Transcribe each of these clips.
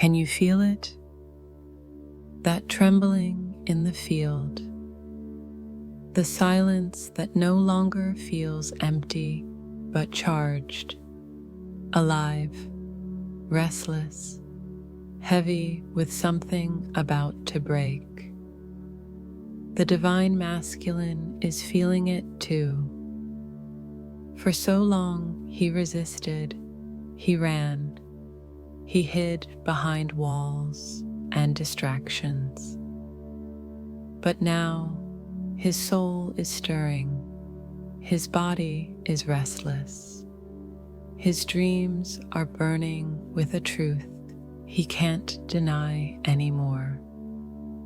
Can you feel it? That trembling in the field, the silence that no longer feels empty but charged, alive, restless, heavy with something about to break. The divine masculine is feeling it too. For so long he resisted, he ran, he hid behind walls and distractions. But now his soul is stirring, his body is restless, his dreams are burning with a truth he can't deny anymore.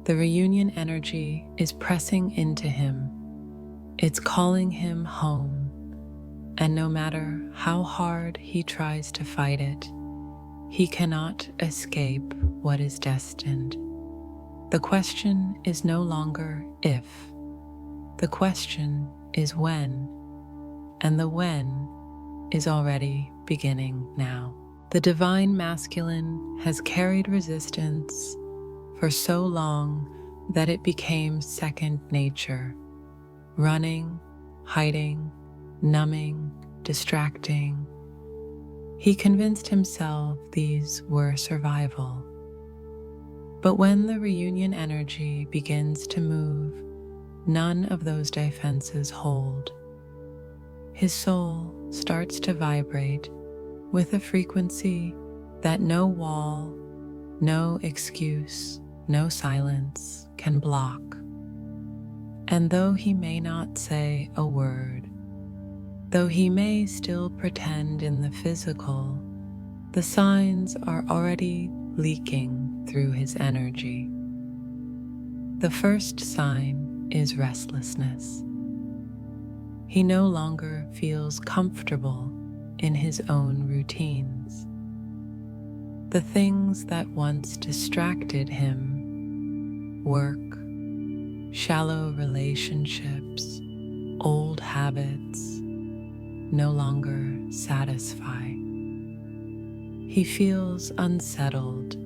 The reunion energy is pressing into him. It's calling him home. And no matter how hard he tries to fight it, he cannot escape what is destined. The question is no longer if. The question is when. And the when is already beginning now. The divine masculine has carried resistance for so long that it became second nature, running, hiding, numbing, distracting. He convinced himself these were survival. But when the reunion energy begins to move, none of those defenses hold. His soul starts to vibrate with a frequency that no wall, no excuse, no silence can block. And though he may not say a word, though he may still pretend in the physical, the signs are already leaking through his energy. The first sign is restlessness. He no longer feels comfortable in his own routines. The things that once distracted him, work, shallow relationships, old habits, no longer satisfy. He feels unsettled,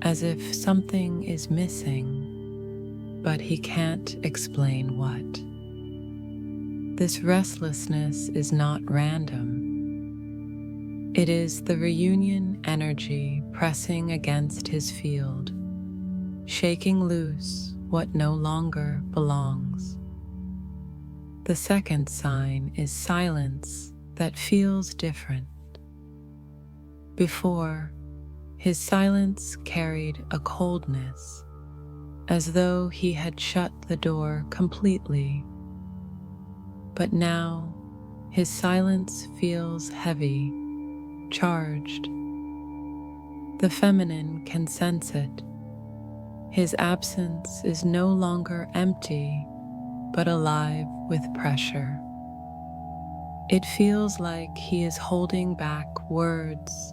as if something is missing, but he can't explain what. This restlessness is not random. It is the reunion energy pressing against his field, shaking loose what no longer belongs. The second sign is silence that feels different. Before, his silence carried a coldness, as though he had shut the door completely. But now, his silence feels heavy, charged. The feminine can sense it. His absence is no longer empty, but alive with pressure. It feels like he is holding back words,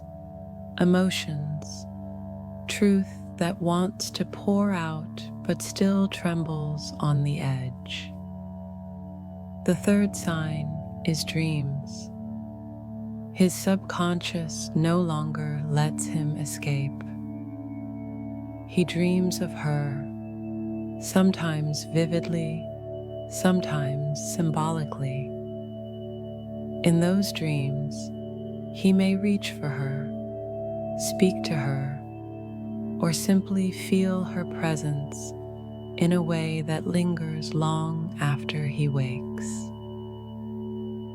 emotions, truth that wants to pour out but still trembles on the edge. The third sign is dreams. His subconscious no longer lets him escape. He dreams of her, sometimes vividly, sometimes symbolically. In those dreams, he may reach for her, speak to her, or simply feel her presence in a way that lingers long after he wakes.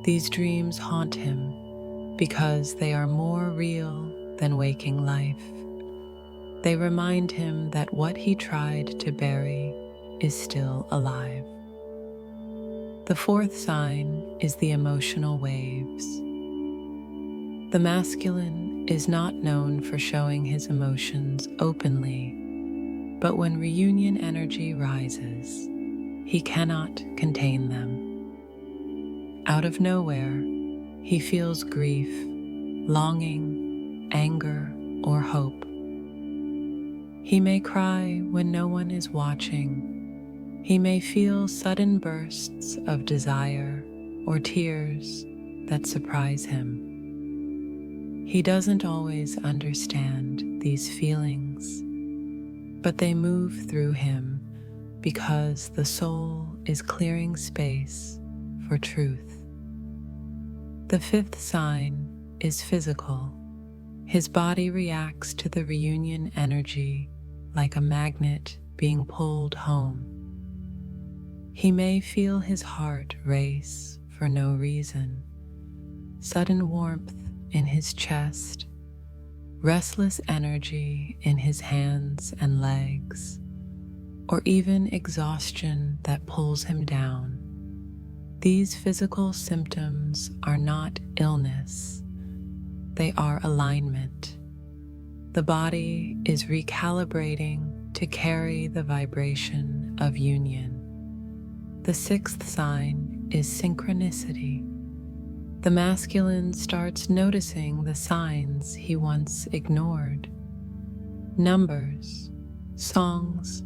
These dreams haunt him because they are more real than waking life. They remind him that what he tried to bury is still alive. The fourth sign is the emotional waves. The masculine is not known for showing his emotions openly, but when reunion energy rises, he cannot contain them. Out of nowhere, he feels grief, longing, anger, or hope. He may cry when no one is watching. He may feel sudden bursts of desire or tears that surprise him. He doesn't always understand, these feelings, but they move through him because the soul is clearing space for truth. The fifth sign is physical. His body reacts to the reunion energy like a magnet being pulled home. He may feel his heart race for no reason, sudden warmth in his chest, restless energy in his hands and legs, or even exhaustion that pulls him down. These physical symptoms are not illness, they are alignment. The body is recalibrating to carry the vibration of union. The sixth sign is synchronicity. The masculine starts noticing the signs he once ignored. Numbers, songs,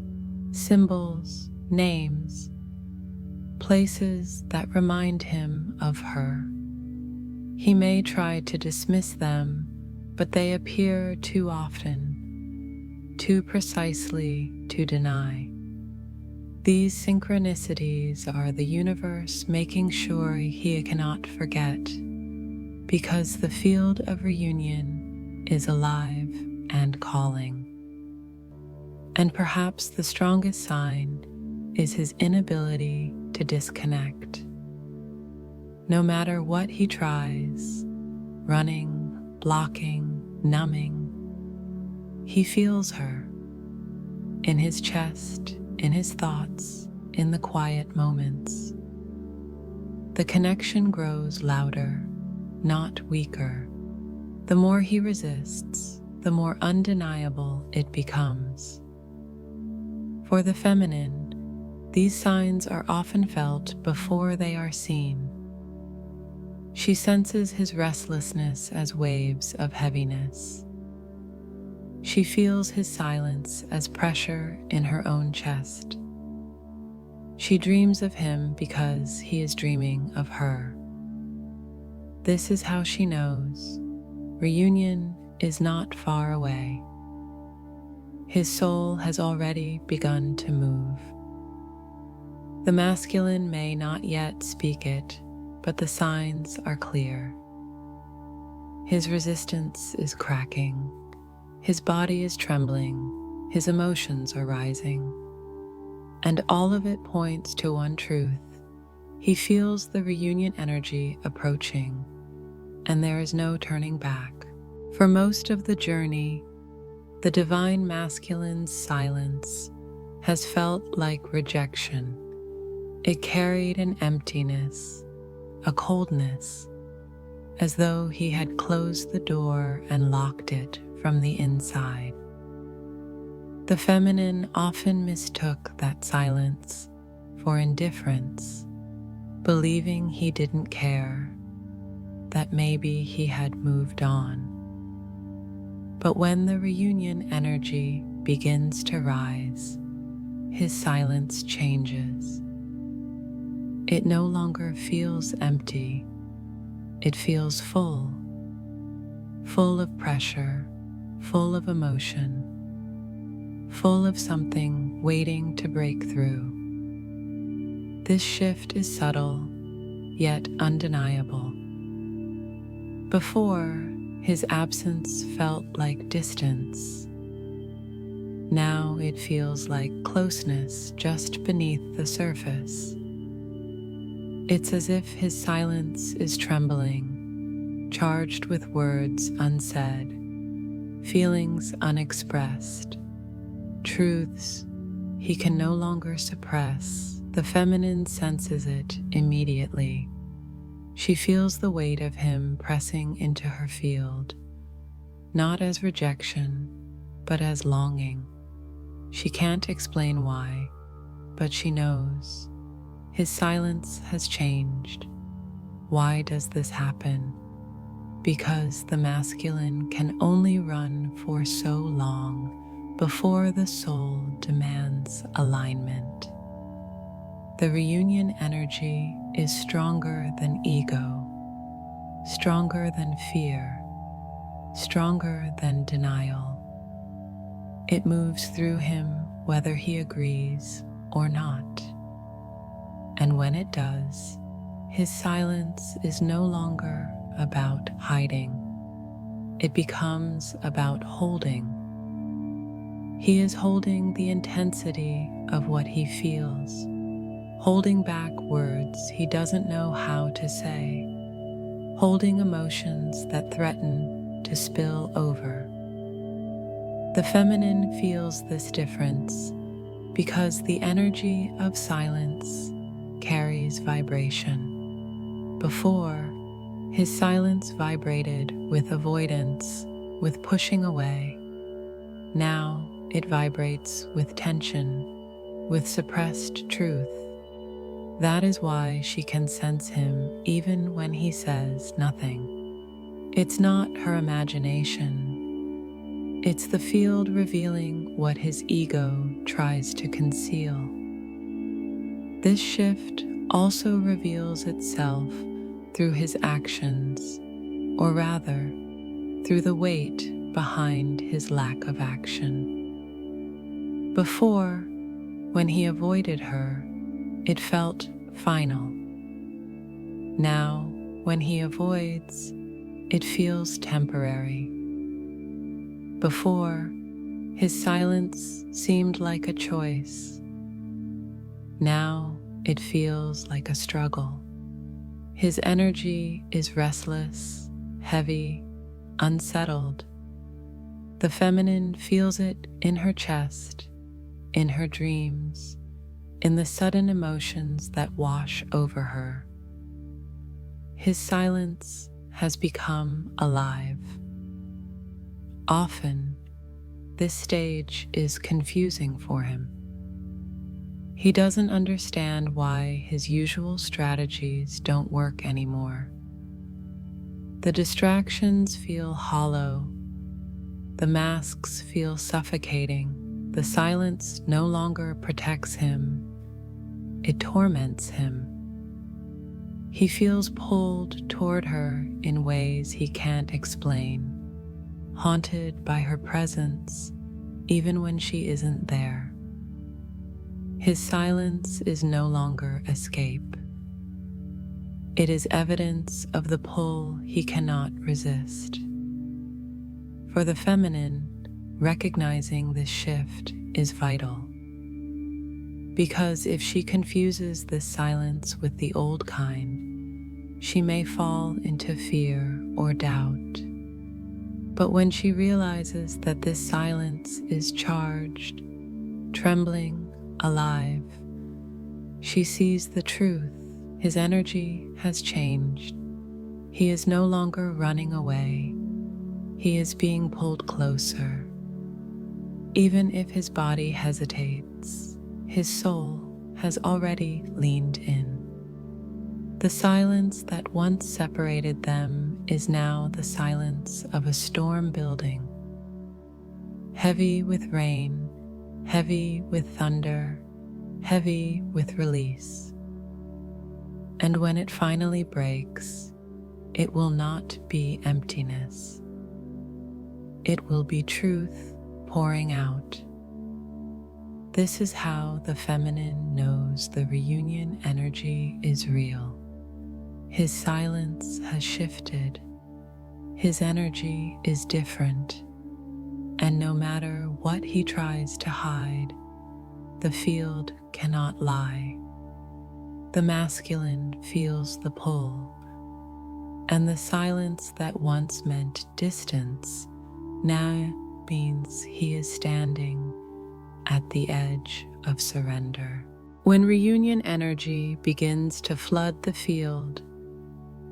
symbols, names, places that remind him of her. He may try to dismiss them, but they appear too often, too precisely to deny. These synchronicities are the universe making sure he cannot forget, because the field of reunion is alive and calling. And perhaps the strongest sign is his inability to disconnect. No matter what he tries, running, blocking, numbing, he feels her in his chest, in his thoughts, in the quiet moments. The connection grows louder, not weaker. The more he resists, the more undeniable it becomes. For the feminine, these signs are often felt before they are seen. She senses his restlessness as waves of heaviness. She feels his silence as pressure in her own chest. She dreams of him because he is dreaming of her. This is how she knows reunion is not far away. His soul has already begun to move. The masculine may not yet speak it, but the signs are clear. His resistance is cracking. His body is trembling. His emotions are rising. And all of it points to one truth. He feels the reunion energy approaching, and there is no turning back. For most of the journey, the divine masculine's silence has felt like rejection. It carried an emptiness, a coldness, as though he had closed the door and locked it from the inside. The feminine often mistook that silence for indifference, believing he didn't care, that maybe he had moved on. But when the reunion energy begins to rise, his silence changes. It no longer feels empty. It feels full, full of pressure, full of emotion, full of something waiting to break through. This shift is subtle, yet undeniable. Before, his absence felt like distance. Now it feels like closeness just beneath the surface. It's as if his silence is trembling, charged with words unsaid, feelings unexpressed, truths he can no longer suppress. The feminine senses it immediately. She feels the weight of him pressing into her field, not as rejection, but as longing. She can't explain why, but she knows. His silence has changed. Why does this happen? Because the masculine can only run for so long before the soul demands alignment. The reunion energy is stronger than ego, stronger than fear, stronger than denial. It moves through him whether he agrees or not. And when it does, his silence is no longer about hiding. It becomes about holding. He is holding the intensity of what he feels, holding back words he doesn't know how to say, holding emotions that threaten to spill over. The feminine feels this difference because the energy of silence carries vibration. Before, his silence vibrated with avoidance, with pushing away. Now it vibrates with tension, with suppressed truth. That is why she can sense him even when he says nothing. It's not her imagination. It's the field revealing what his ego tries to conceal. This shift also reveals itself through his actions, or rather, through the weight behind his lack of action. Before, when he avoided her, it felt final. Now, when he avoids, it feels temporary. Before, his silence seemed like a choice. Now, it feels like a struggle. His energy is restless, heavy, unsettled. The feminine feels it in her chest, in her dreams, in the sudden emotions that wash over her. His silence has become alive. Often, this stage is confusing for him. He doesn't understand why his usual strategies don't work anymore. The distractions feel hollow. The masks feel suffocating. The silence no longer protects him. It torments him. He feels pulled toward her in ways he can't explain, haunted by her presence, even when she isn't there. His silence is no longer escape. It is evidence of the pull he cannot resist. For the feminine, recognizing this shift is vital. Because if she confuses this silence with the old kind, she may fall into fear or doubt. But when she realizes that this silence is charged, trembling, alive, she sees the truth. His energy has changed. He is no longer running away. He is being pulled closer. Even if his body hesitates, his soul has already leaned in. The silence that once separated them is now the silence of a storm building, heavy with rain, heavy with thunder, heavy with release. And when it finally breaks, it will not be emptiness. It will be truth pouring out. This is how the feminine knows the reunion energy is real. His silence has shifted. His energy is different. And no matter what he tries to hide, the field cannot lie. The masculine feels the pull, and the silence that once meant distance now means he is standing at the edge of surrender. When reunion energy begins to flood the field,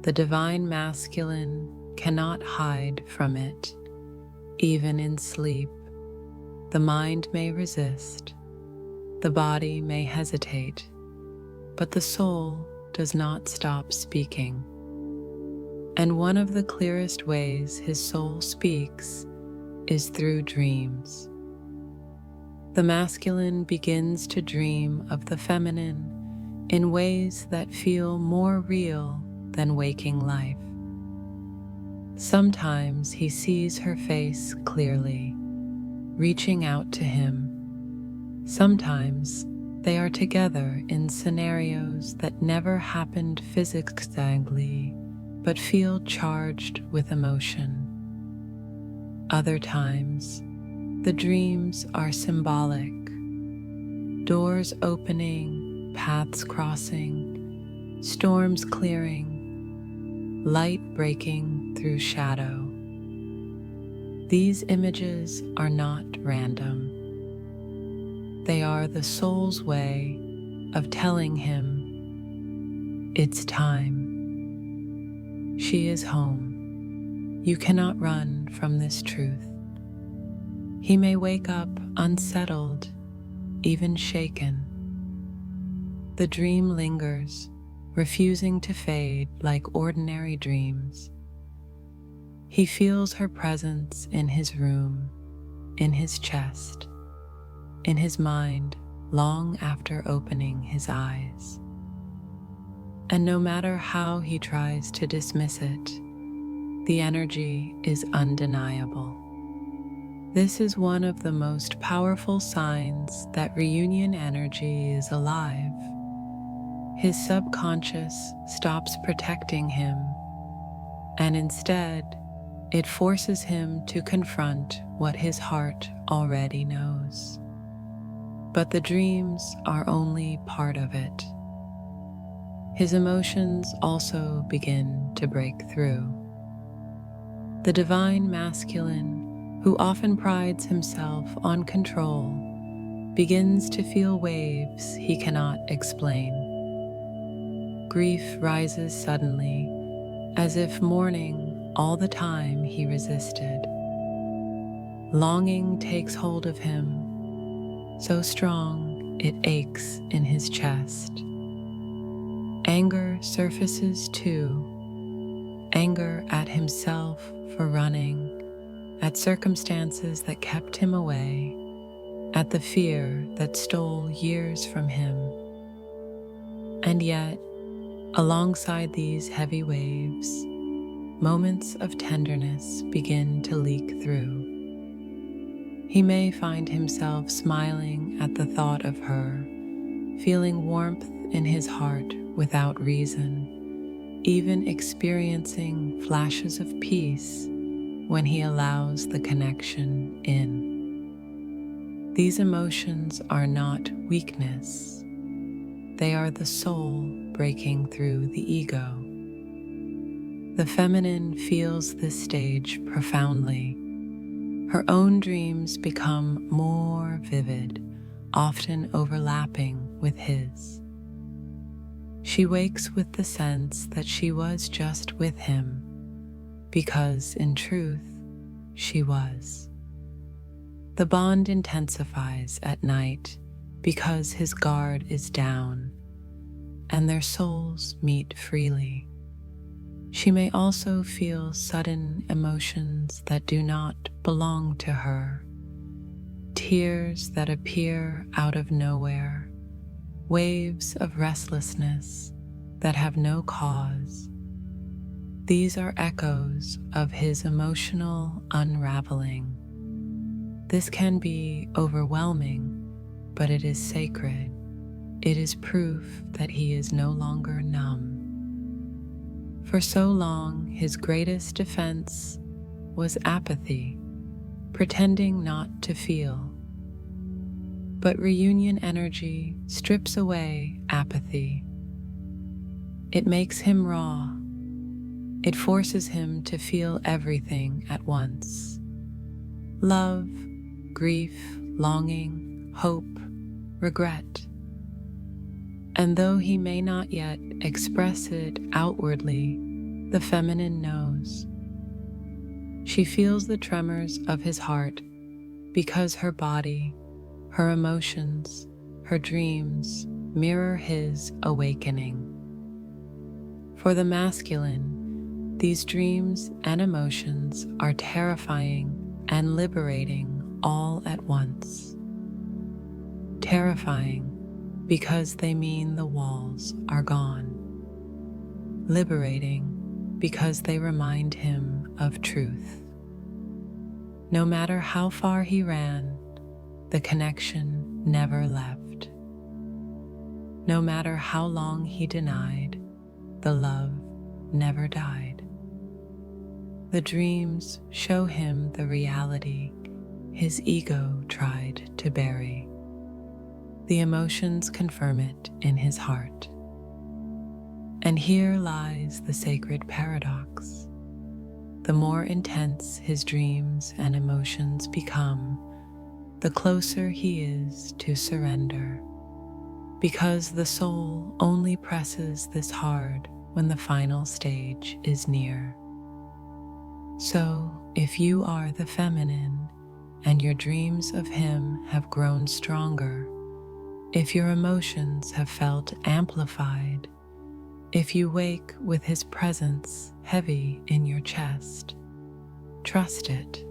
the divine masculine cannot hide from it. Even in sleep, the mind may resist, the body may hesitate, but the soul does not stop speaking. And one of the clearest ways his soul speaks is through dreams. The masculine begins to dream of the feminine in ways that feel more real than waking life. Sometimes he sees her face clearly, reaching out to him. Sometimes they are together in scenarios that never happened physically, but feel charged with emotion. Other times, the dreams are symbolic, doors opening, paths crossing, storms clearing, light breaking through shadow. These images are not random. They are the soul's way of telling him, it's time. She is home. You cannot run from this truth. He may wake up unsettled, even shaken. The dream lingers, refusing to fade like ordinary dreams. He feels her presence in his room, in his chest, in his mind long after opening his eyes. And no matter how he tries to dismiss it, the energy is undeniable. This is one of the most powerful signs that reunion energy is alive. His subconscious stops protecting him, and instead, it forces him to confront what his heart already knows. But the dreams are only part of it. His emotions also begin to break through. The divine masculine, who often prides himself on control, begins to feel waves he cannot explain. Grief rises suddenly, as if mourning all the time he resisted. Longing takes hold of him, so strong it aches in his chest. Anger surfaces too, anger at himself for running, at circumstances that kept him away, at the fear that stole years from him. And yet, alongside these heavy waves, moments of tenderness begin to leak through. He may find himself smiling at the thought of her, feeling warmth in his heart without reason, even experiencing flashes of peace when he allows the connection in. These emotions are not weakness. They are the soul breaking through the ego. The feminine feels this stage profoundly. Her own dreams become more vivid, often overlapping with his. She wakes with the sense that she was just with him, because in truth, she was. The bond intensifies at night because his guard is down, and their souls meet freely. She may also feel sudden emotions that do not belong to her, tears that appear out of nowhere, waves of restlessness that have no cause. These are echoes of his emotional unraveling. This can be overwhelming, but it is sacred. It is proof that he is no longer numb. For so long, his greatest defense was apathy, pretending not to feel. But reunion energy strips away apathy. It makes him raw. It forces him to feel everything at once. Love, grief, longing, hope, regret. And though he may not yet express it outwardly, the feminine knows. She feels the tremors of his heart because her body, her emotions, her dreams mirror his awakening. For the masculine, these dreams and emotions are terrifying and liberating all at once. Terrifying because they mean the walls are gone. Liberating because they remind him of truth. No matter how far he ran, the connection never left. No matter how long he denied, the love never died. The dreams show him the reality his ego tried to bury. The emotions confirm it in his heart. And here lies the sacred paradox. The more intense his dreams and emotions become, the closer he is to surrender, because the soul only presses this hard when the final stage is near. So, if you are the feminine and your dreams of him have grown stronger, if your emotions have felt amplified, if you wake with his presence heavy in your chest, trust it.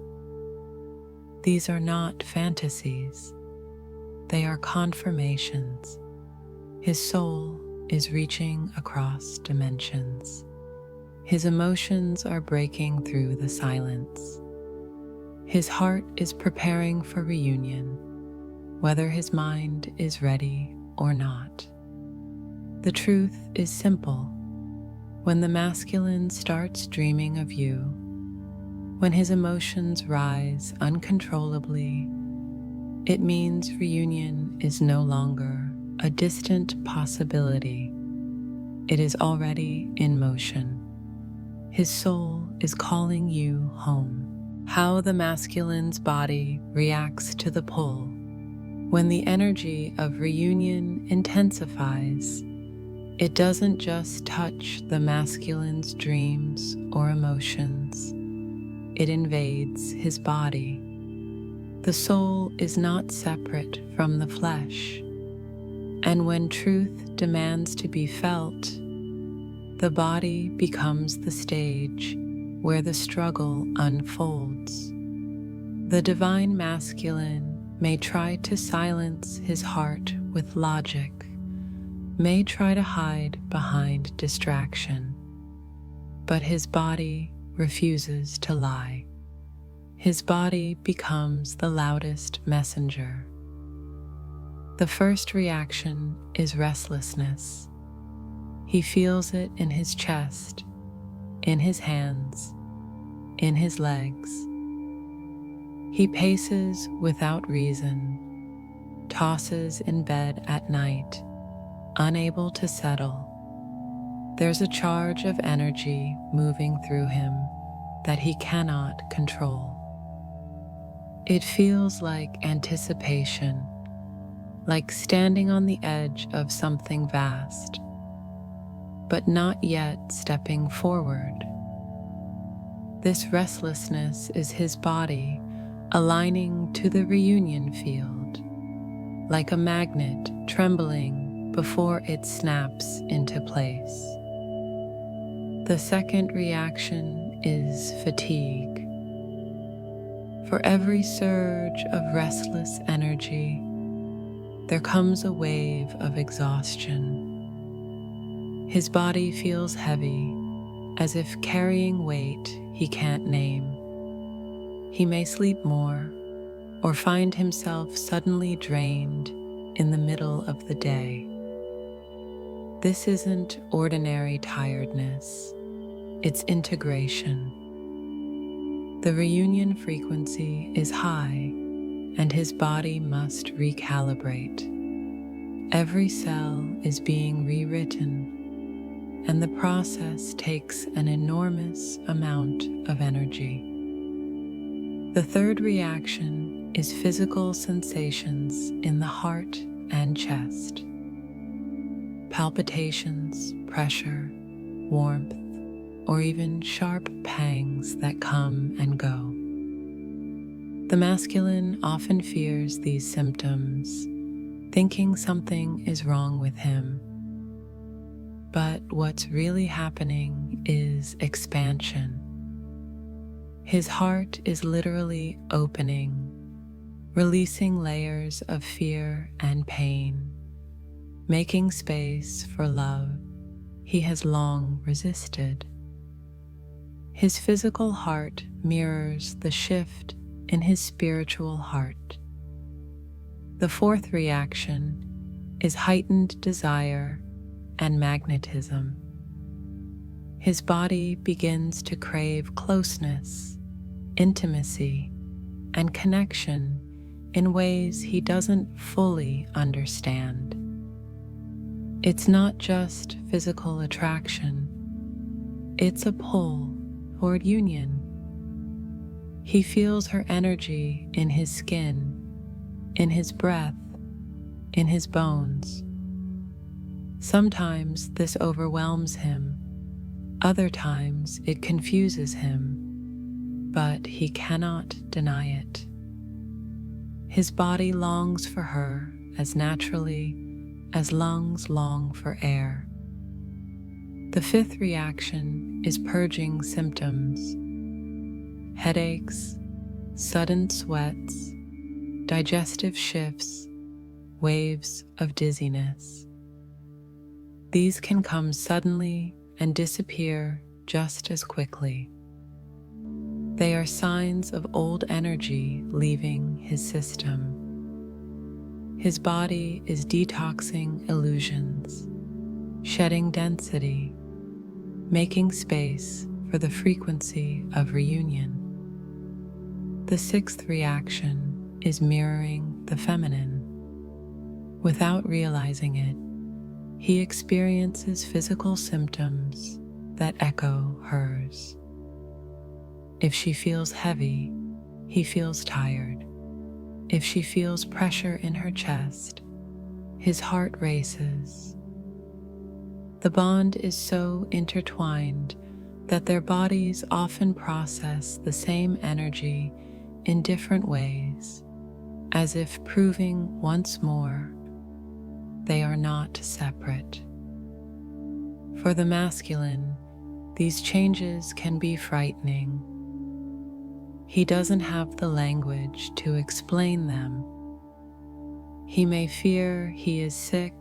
These are not fantasies. They are confirmations. His soul is reaching across dimensions. His emotions are breaking through the silence. His heart is preparing for reunion, whether his mind is ready or not. The truth is simple. When the masculine starts dreaming of you, when his emotions rise uncontrollably, it means reunion is no longer a distant possibility. It is already in motion. His soul is calling you home. How the masculine's body reacts to the pull. When the energy of reunion intensifies, it doesn't just touch the masculine's dreams or emotions. It invades his body. The soul is not separate from the flesh, and when truth demands to be felt, the body becomes the stage where the struggle unfolds. The divine masculine may try to silence his heart with logic, may try to hide behind distraction, but his body refuses to lie. His body becomes the loudest messenger. The first reaction is restlessness. He feels it in his chest, in his hands, in his legs. He paces without reason, tosses in bed at night, unable to settle. There's a charge of energy moving through him that he cannot control. It feels like anticipation, like standing on the edge of something vast, but not yet stepping forward. This restlessness is his body aligning to the reunion field, like a magnet trembling before it snaps into place. The second reaction is fatigue. For every surge of restless energy, there comes a wave of exhaustion. His body feels heavy, as if carrying weight he can't name. He may sleep more, or find himself suddenly drained in the middle of the day. This isn't ordinary tiredness, it's integration. The reunion frequency is high, and his body must recalibrate. Every cell is being rewritten, and the process takes an enormous amount of energy. The third reaction is physical sensations in the heart and chest. Palpitations, pressure, warmth, or even sharp pangs that come and go. The masculine often fears these symptoms, thinking something is wrong with him. But what's really happening is expansion. His heart is literally opening, releasing layers of fear and pain, making space for love he has long resisted. His physical heart mirrors the shift in his spiritual heart. The fourth reaction is heightened desire and magnetism. His body begins to crave closeness, intimacy, and connection in ways he doesn't fully understand. It's not just physical attraction, it's a pull toward union. He feels her energy in his skin, in his breath, in his bones. Sometimes this overwhelms him, other times it confuses him, but he cannot deny it. His body longs for her as naturally as lungs long for air. The fifth reaction is purging symptoms: headaches, sudden sweats, digestive shifts, waves of dizziness. These can come suddenly and disappear just as quickly. They are signs of old energy leaving his system. His body is detoxing illusions, shedding density, making space for the frequency of reunion. The sixth reaction is mirroring the feminine. Without realizing it, he experiences physical symptoms that echo hers. If she feels heavy, he feels tired. If she feels pressure in her chest, his heart races. The bond is so intertwined that their bodies often process the same energy in different ways, as if proving once more they are not separate. For the masculine, these changes can be frightening. He doesn't have the language to explain them. He may fear he is sick,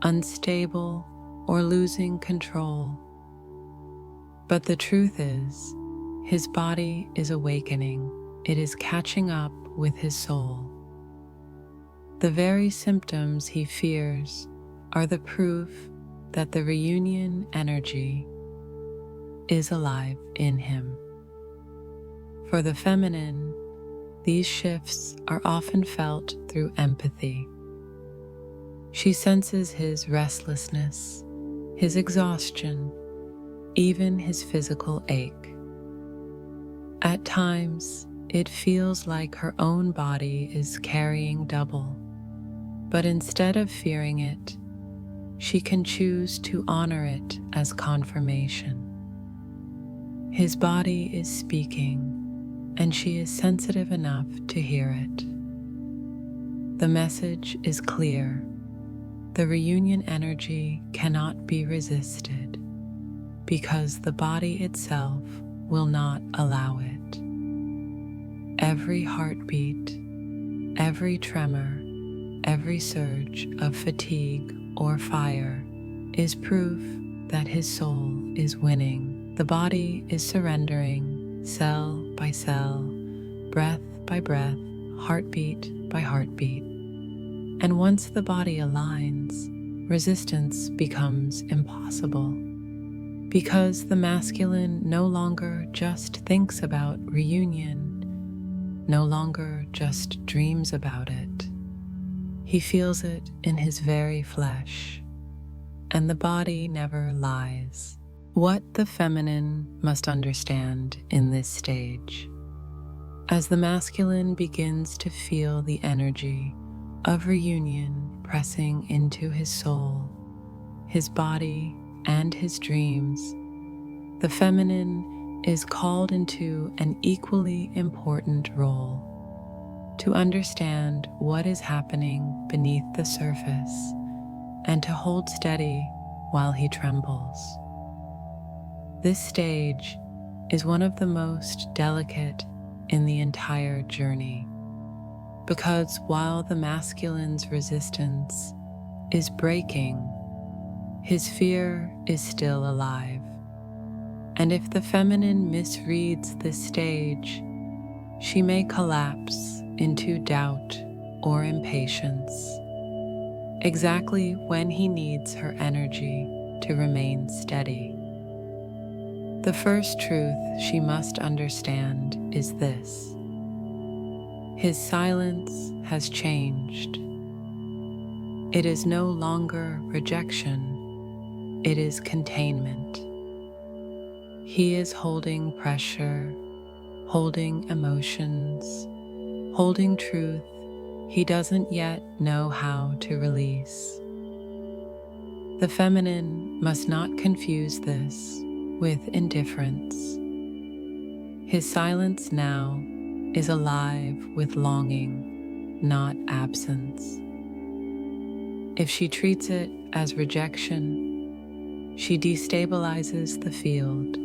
unstable, or losing control. But the truth is, his body is awakening. It is catching up with his soul. The very symptoms he fears are the proof that the reunion energy is alive in him. For the feminine, these shifts are often felt through empathy. She senses his restlessness, his exhaustion, even his physical ache. At times, it feels like her own body is carrying double, but instead of fearing it, she can choose to honor it as confirmation. His body is speaking, and she is sensitive enough to hear it. The message is clear. The reunion energy cannot be resisted because the body itself will not allow it. Every heartbeat, every tremor, every surge of fatigue or fire is proof that his soul is winning. The body is surrendering cell by cell, breath by breath, heartbeat by heartbeat. And once the body aligns, resistance becomes impossible, because the masculine no longer just thinks about reunion, no longer just dreams about it. He feels it in his very flesh, and the body never lies. What the feminine must understand in this stage: as the masculine begins to feel the energy of reunion pressing into his soul, his body, and his dreams, the feminine is called into an equally important role: to understand what is happening beneath the surface and to hold steady while he trembles. This stage is one of the most delicate in the entire journey, because while the masculine's resistance is breaking, his fear is still alive. And if the feminine misreads this stage, she may collapse into doubt or impatience, exactly when he needs her energy to remain steady. The first truth she must understand is this: his silence has changed. It is no longer rejection, it is containment. He is holding pressure, holding emotions, holding truth he doesn't yet know how to release. The feminine must not confuse this with indifference. His silence now is alive with longing, not absence. If she treats it as rejection, she destabilizes the field.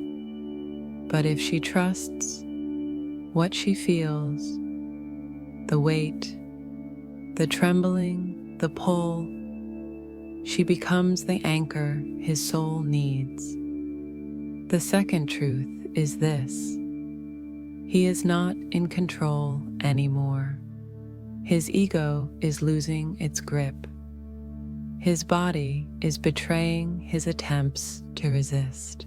But if she trusts what she feels, the weight, the trembling, the pull, she becomes the anchor his soul needs. The second truth is this: he is not in control anymore. His ego is losing its grip. His body is betraying his attempts to resist.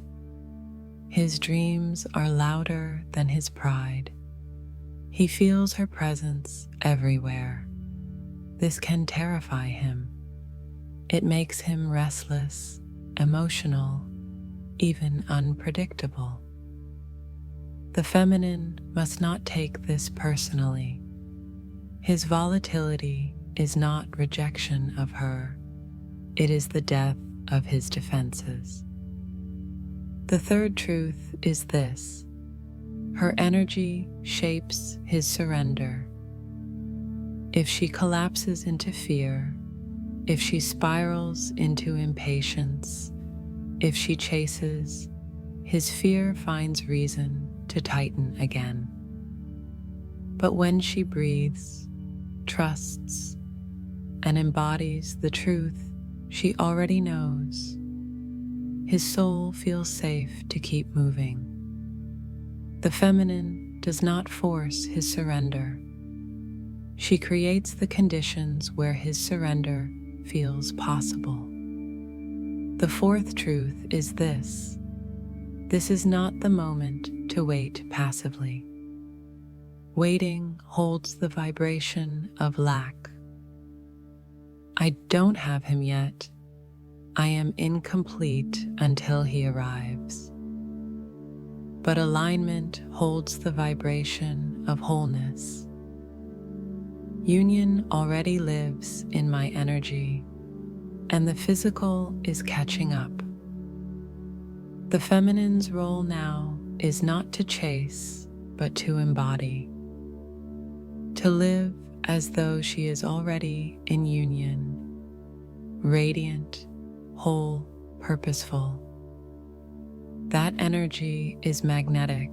His dreams are louder than his pride. He feels her presence everywhere. This can terrify him. It makes him restless, emotional, even unpredictable. The feminine must not take this personally. His volatility is not rejection of her. It is the death of his defenses. The third truth is this: her energy shapes his surrender. If she collapses into fear, if she spirals into impatience, if she chases, his fear finds reason to tighten again. But when she breathes, trusts, and embodies the truth she already knows, his soul feels safe to keep moving. The feminine does not force his surrender. She creates the conditions where his surrender feels possible. The fourth truth is this: this is not the moment to wait passively. Waiting holds the vibration of lack. I don't have him yet. I am incomplete until he arrives. But alignment holds the vibration of wholeness. Union already lives in my energy, and the physical is catching up. The feminine's role now is not to chase, but to embody. To live as though she is already in union, radiant, whole, purposeful. That energy is magnetic,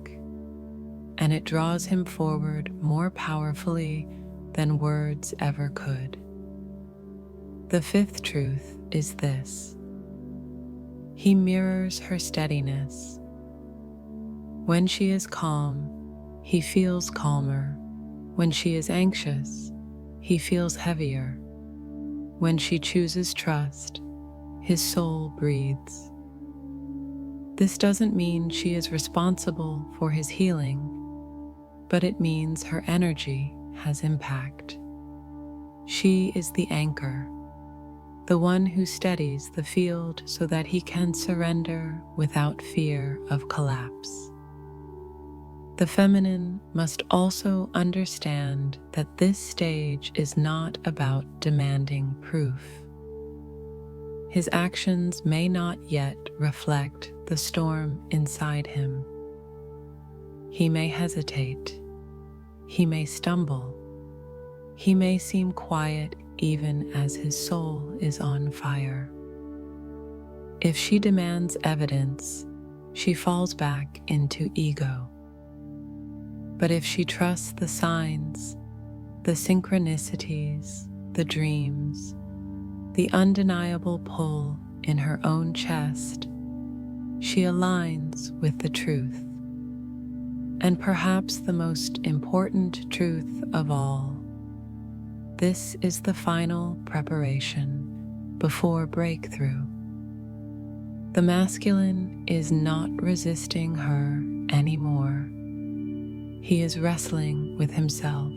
and it draws him forward more powerfully than words ever could. The fifth truth is this: he mirrors her steadiness. When she is calm, he feels calmer. When she is anxious, he feels heavier. When she chooses trust, his soul breathes. This doesn't mean she is responsible for his healing, but it means her energy has impact. She is the anchor, the one who steadies the field so that he can surrender without fear of collapse. The feminine must also understand that this stage is not about demanding proof. His actions may not yet reflect the storm inside him. He may hesitate. He may stumble. He may seem quiet even as his soul is on fire. If she demands evidence, she falls back into ego. But if she trusts the signs, the synchronicities, the dreams, the undeniable pull in her own chest, she aligns with the truth. And perhaps the most important truth of all, this is the final preparation before breakthrough. The masculine is not resisting her anymore. He is wrestling with himself.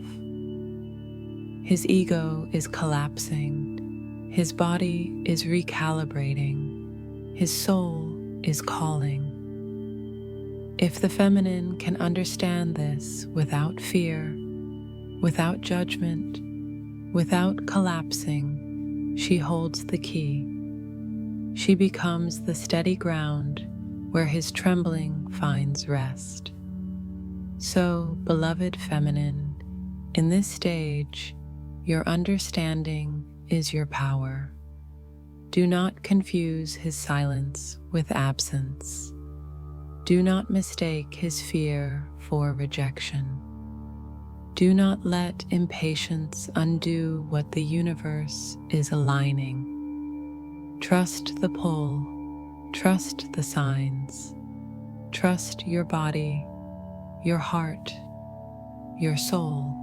His ego is collapsing. His body is recalibrating. His soul is calling. If the feminine can understand this without fear, without judgment, without collapsing, she holds the key. She becomes the steady ground where his trembling finds rest. So, beloved feminine, in this stage, your understanding is your power. Do not confuse his silence with absence. Do not mistake his fear for rejection. Do not let impatience undo what the universe is aligning. Trust the pull, trust the signs, trust your body, your heart, your soul,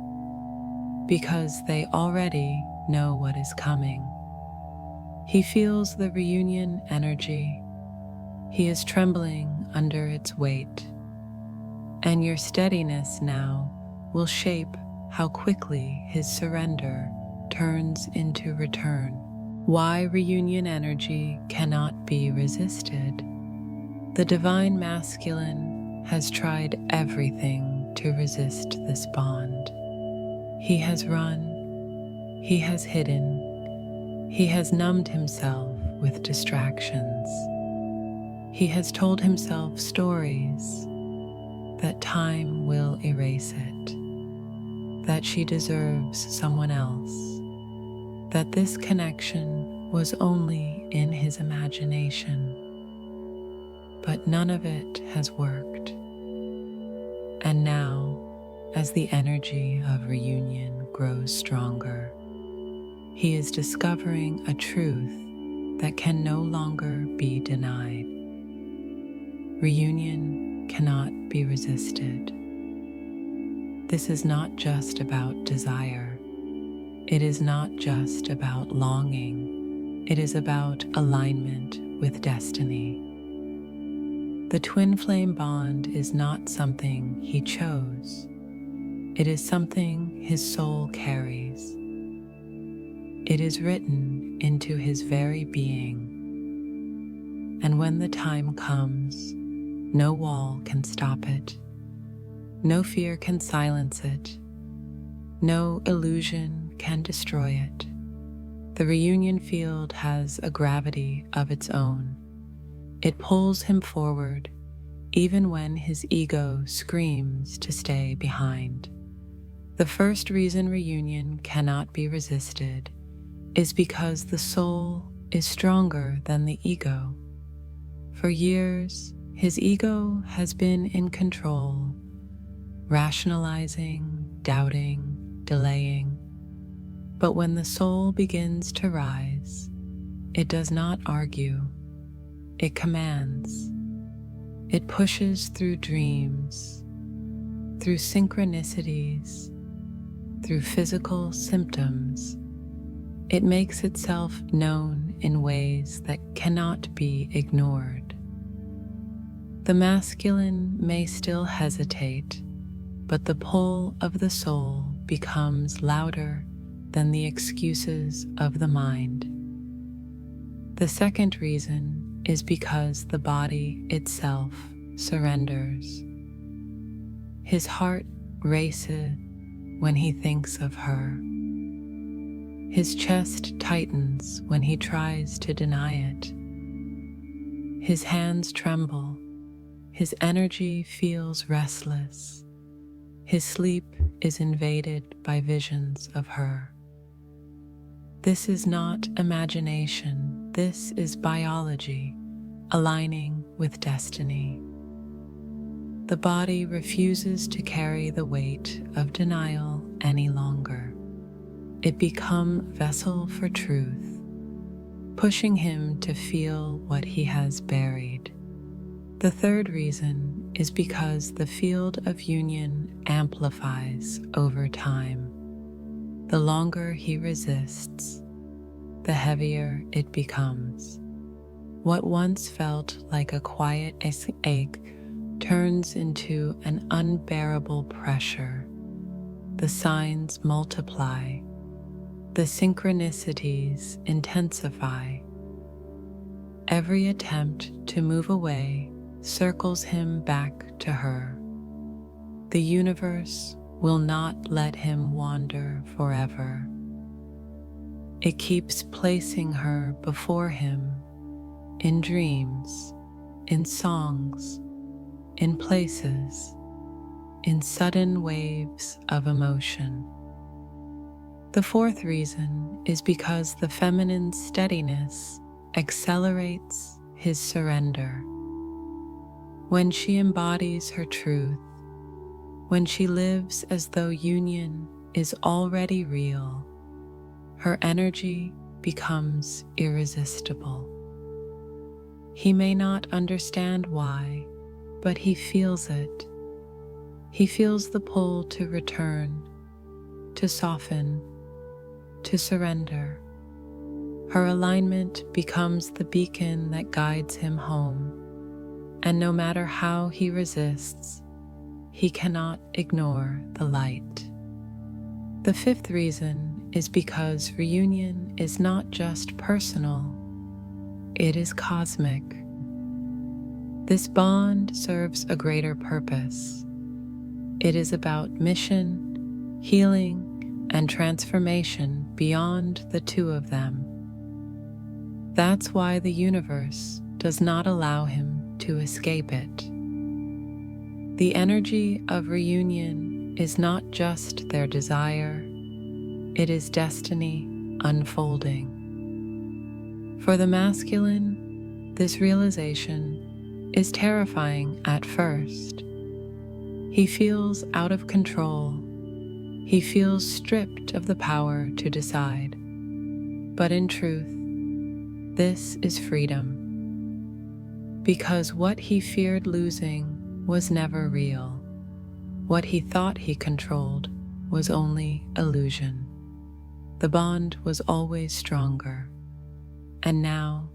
because they already know what is coming. He feels the reunion energy. He is trembling under its weight, and your steadiness now will shape how quickly his surrender turns into return. Why reunion energy cannot be resisted. The divine masculine has tried everything to resist this bond. He has run, he has hidden, he has numbed himself with distractions. He has told himself stories that time will erase it, that she deserves someone else, that this connection was only in his imagination. But none of it has worked. And now, as the energy of reunion grows stronger, he is discovering a truth that can no longer be denied. Reunion cannot be resisted. This is not just about desire. It is not just about longing. It is about alignment with destiny. The twin flame bond is not something he chose. It is something his soul carries. It is written into his very being. And when the time comes, no wall can stop it. No fear can silence it. No illusion can destroy it. The reunion field has a gravity of its own. It pulls him forward, even when his ego screams to stay behind. The first reason reunion cannot be resisted is because the soul is stronger than the ego. For years, his ego has been in control, rationalizing, doubting, delaying. But when the soul begins to rise, it does not argue. It commands. It pushes through dreams, through synchronicities, through physical symptoms. It makes itself known in ways that cannot be ignored. The masculine may still hesitate, but the pull of the soul becomes louder than the excuses of the mind. The second reason is because the body itself surrenders. His heart races when he thinks of her. His chest tightens when he tries to deny it. His hands tremble. His energy feels restless. His sleep is invaded by visions of her. This is not imagination. This is biology, aligning with destiny. The body refuses to carry the weight of denial any longer. It becomes a vessel for truth, pushing him to feel what he has buried. The third reason is because the field of union amplifies over time. The longer he resists, the heavier it becomes. What once felt like a quiet ache turns into an unbearable pressure. The signs multiply, the synchronicities intensify. Every attempt to move away circles him back to her. The universe will not let him wander forever. It keeps placing her before him in dreams, in songs, in places, in sudden waves of emotion. The fourth reason is because the feminine steadiness accelerates his surrender. When she embodies her truth, when she lives as though union is already real, her energy becomes irresistible. He may not understand why, but he feels it. He feels the pull to return, to soften, to surrender. Her alignment becomes the beacon that guides him home, and no matter how he resists, he cannot ignore the light. The fifth reason is because reunion is not just personal, it is cosmic. This bond serves a greater purpose. It is about mission, healing, and transformation beyond the two of them. That's why the universe does not allow him to escape it. The energy of reunion is not just their desire, it is destiny unfolding. For the masculine, this realization is terrifying at first. He feels out of control. He feels stripped of the power to decide. But in truth, this is freedom. Because what he feared losing was never real. What he thought he controlled was only illusion. The bond was always stronger. And now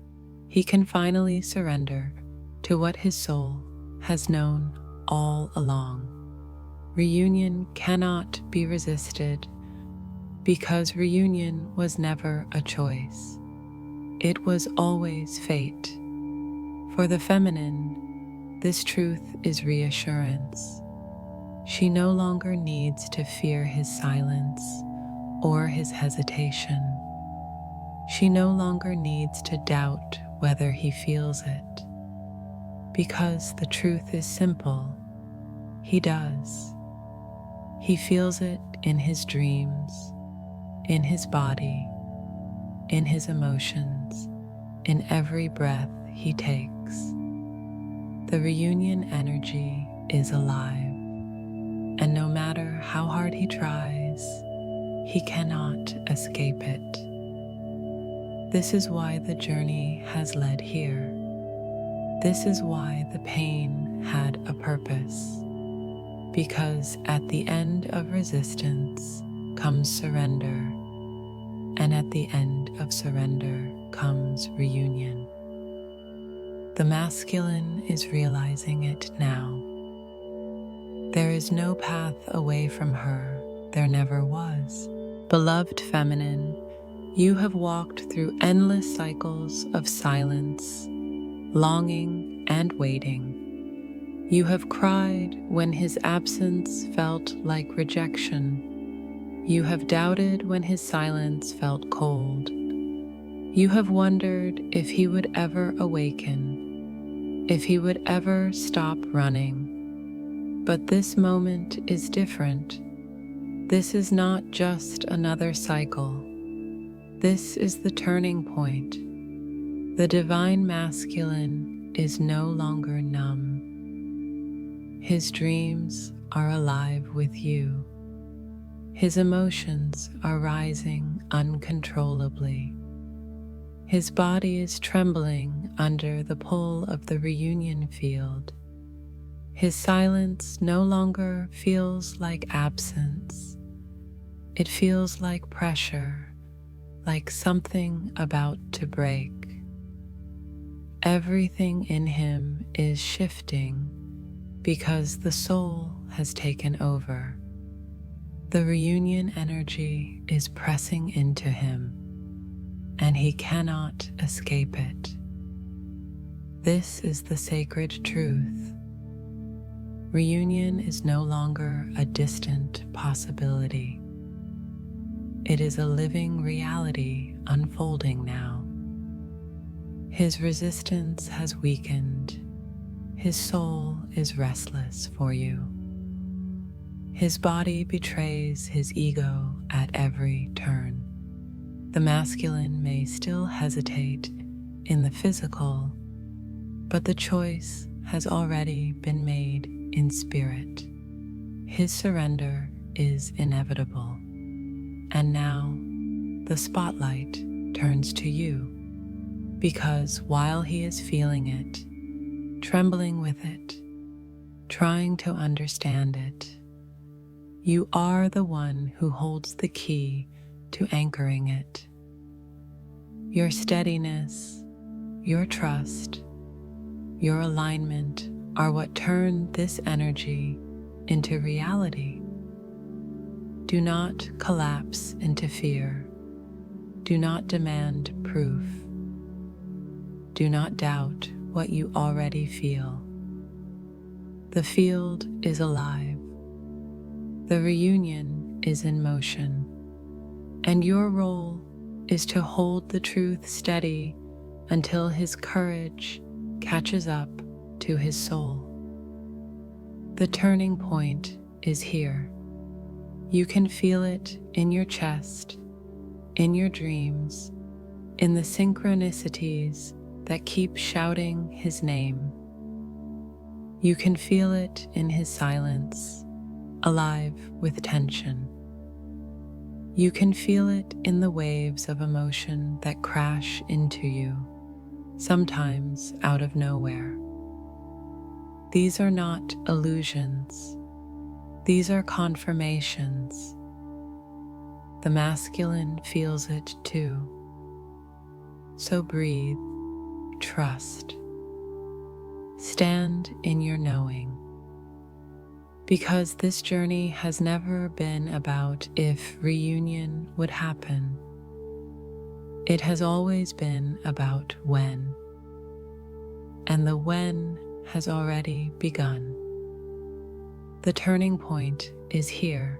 he can finally surrender to what his soul has known all along. Reunion cannot be resisted because reunion was never a choice. It was always fate. For the feminine, this truth is reassurance. She no longer needs to fear his silence or his hesitation. She no longer needs to doubt whether he feels it. Because the truth is simple, he does. He feels it in his dreams, in his body, in his emotions, in every breath he takes. The reunion energy is alive, and no matter how hard he tries, he cannot escape it. This is why the journey has led here. This is why the pain had a purpose. Because at the end of resistance comes surrender, and at the end of surrender comes reunion. The masculine is realizing it now. There is no path away from her, there never was. Beloved feminine, you have walked through endless cycles of silence, longing, and waiting. You have cried when his absence felt like rejection. You have doubted when his silence felt cold. You have wondered if he would ever awaken, if he would ever stop running. But this moment is different. This is not just another cycle. This is the turning point. The divine masculine is no longer numb. His dreams are alive with you. His emotions are rising uncontrollably. His body is trembling under the pull of the reunion field. His silence no longer feels like absence. It feels like pressure, like something about to break. Everything in him is shifting because the soul has taken over. The reunion energy is pressing into him, and he cannot escape it. This is the sacred truth. Reunion is no longer a distant possibility. It is a living reality unfolding now. His resistance has weakened. His soul is restless for you. His body betrays his ego at every turn. The masculine may still hesitate in the physical, but the choice has already been made in spirit. His surrender is inevitable. And now the spotlight turns to you, because while he is feeling it, trembling with it, trying to understand it, you are the one who holds the key to anchoring it. Your steadiness, your trust, your alignment are what turn this energy into reality. Do not collapse into fear. Do not demand proof. Do not doubt what you already feel. The field is alive. The reunion is in motion, and your role is to hold the truth steady until his courage catches up to his soul. The turning point is here. You can feel it in your chest, in your dreams, in the synchronicities that keep shouting his name. You can feel it in his silence, alive with tension. You can feel it in the waves of emotion that crash into you, sometimes out of nowhere. These are not illusions. These are confirmations. The masculine feels it too. So breathe, trust. Stand in your knowing. Because this journey has never been about if reunion would happen. It has always been about when. And the when has already begun. The turning point is here.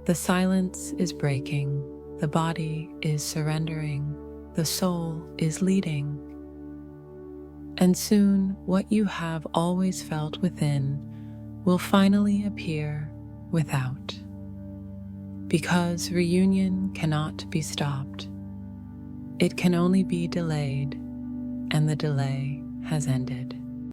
The silence is breaking, the body is surrendering, the soul is leading. And soon what you have always felt within will finally appear without. Because reunion cannot be stopped. It can only be delayed, and the delay has ended.